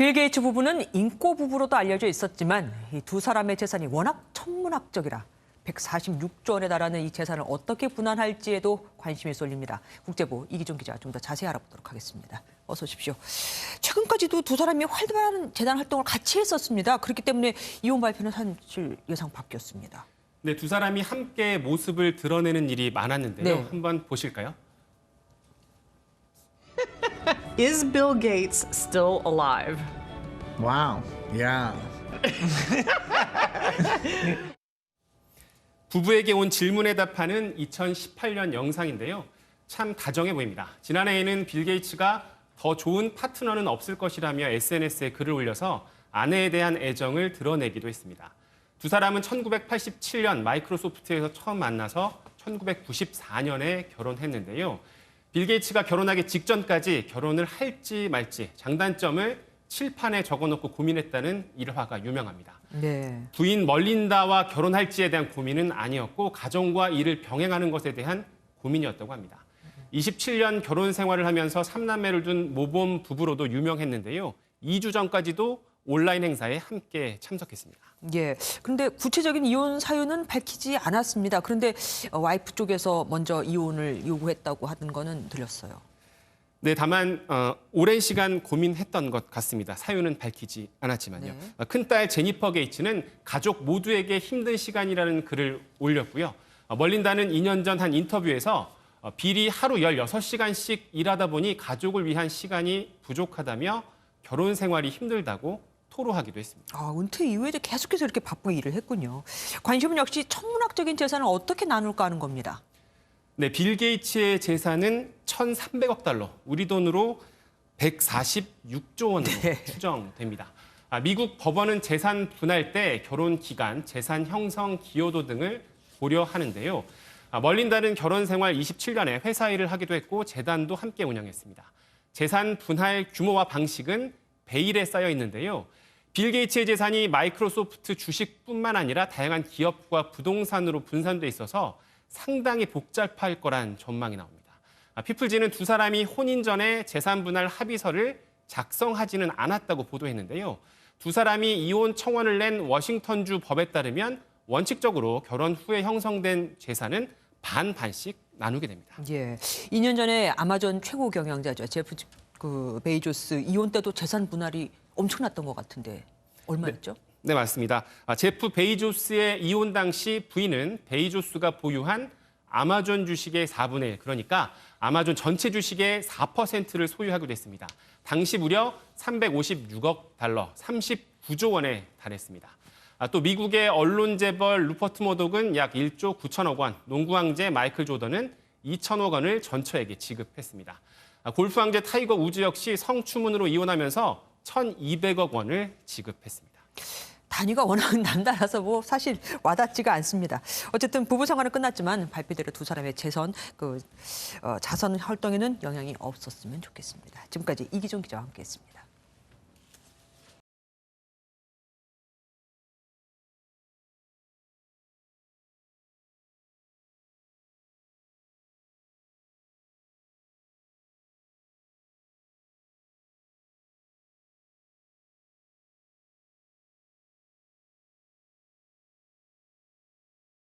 빌 게이츠 부부는 인꼬 부부로도 알려져 있었지만 이 두 사람의 재산이 워낙 천문학적이라 146조 원에 달하는 이 재산을 어떻게 분할할지에도 관심이 쏠립니다. 국제부 이기종 기자 좀 더 자세히 알아보도록 하겠습니다. 어서 오십시오. 최근까지도 두 사람이 활발한 재단 활동을 같이 했었습니다. 그렇기 때문에 이혼 발표는 사실 예상 바뀌었습니다. 네, 두 사람이 함께 모습을 드러내는 일이 많았는데요. 네. 한번 보실까요? Is Bill Gates still alive? Wow. Yeah. 부부에게 온 질문에 답하는 2018년 영상인데요. 참 다정해 보입니다. 지난해에는 빌 게이츠가 더 좋은 파트너는 없을 것이라며 SNS에 글을 올려서 아내에 대한 애정을 드러내기도 했습니다. 두 사람은 1987년 마이크로소프트에서 처음 만나서 1994년에 결혼했는데요. 빌 게이츠가 결혼하기 직전까지 결혼을 할지 말지 장단점을 칠판에 적어놓고 고민했다는 일화가 유명합니다. 네. 부인 멀린다와 결혼할지에 대한 고민은 아니었고 가정과 일을 병행하는 것에 대한 고민이었다고 합니다. 27년 결혼 생활을 하면서 3남매를 둔 모범 부부로도 유명했는데요. 2주 전까지도 온라인 행사에 함께 참석했습니다. 예. 그런데 구체적인 이혼 사유는 밝히지 않았습니다. 그런데 와이프 쪽에서 먼저 이혼을 요구했다고 하는 거는 들렸어요. 네, 다만 오랜 시간 고민했던 것 같습니다. 사유는 밝히지 않았지만요. 네. 큰딸 제니퍼 게이츠는 가족 모두에게 힘든 시간이라는 글을 올렸고요. 멀린다는 2년 전 한 인터뷰에서 빌이 하루 16시간씩 일하다 보니 가족을 위한 시간이 부족하다며 결혼 생활이 힘들다고 토로하기도 했습니다. 은퇴 이후에도 계속해서 이렇게 바쁘게 일을 했군요. 관심은 역시 천문학적인 재산을 어떻게 나눌까 하는 겁니다. 네, 빌 게이츠의 재산은 1,300억 달러, 우리 돈으로 146조 원으로 추정됩니다. 미국 법원은 재산 분할 때 결혼 기간, 재산 형성 기여도 등을 고려하는데요. 멀린다는 결혼 생활 27년에 회사 일을 하기도 했고 재단도 함께 운영했습니다. 재산 분할 규모와 방식은 베일에 쌓여 있는데요. 빌 게이츠의 재산이 마이크로소프트 주식뿐만 아니라 다양한 기업과 부동산으로 분산돼 있어서 상당히 복잡할 거란 전망이 나옵니다. 피플지는 두 사람이 혼인 전에 재산 분할 합의서를 작성하지는 않았다고 보도했는데요. 두 사람이 이혼 청원을 낸 워싱턴주 법에 따르면 원칙적으로 결혼 후에 형성된 재산은 반반씩 나누게 됩니다. 예. 2년 전에 아마존 최고 경영자죠. 제프 베이조스 이혼 때도 재산 분할이 엄청났던 것 같은데 얼마였죠? 네, 맞습니다. 제프 베이조스의 이혼 당시 부인은 베이조스가 보유한 아마존 주식의 4분의 1, 그러니까 아마존 전체 주식의 4%를 소유하기도 했습니다. 당시 무려 356억 달러, 39조 원에 달했습니다. 또 미국의 언론 재벌 루퍼트 머독은 약 1조 9천억 원, 농구 황제 마이클 조던은 2천억 원을 전처에게 지급했습니다. 골프 황제 타이거 우즈 역시 성추문으로 이혼하면서 1,200억 원을 지급했습니다. 단위가 워낙 남달라서 사실 와닿지가 않습니다. 어쨌든 부부 생활은 끝났지만 발표대로 두 사람의 자선 활동에는 영향이 없었으면 좋겠습니다. 지금까지 이기종 기자와 함께했습니다.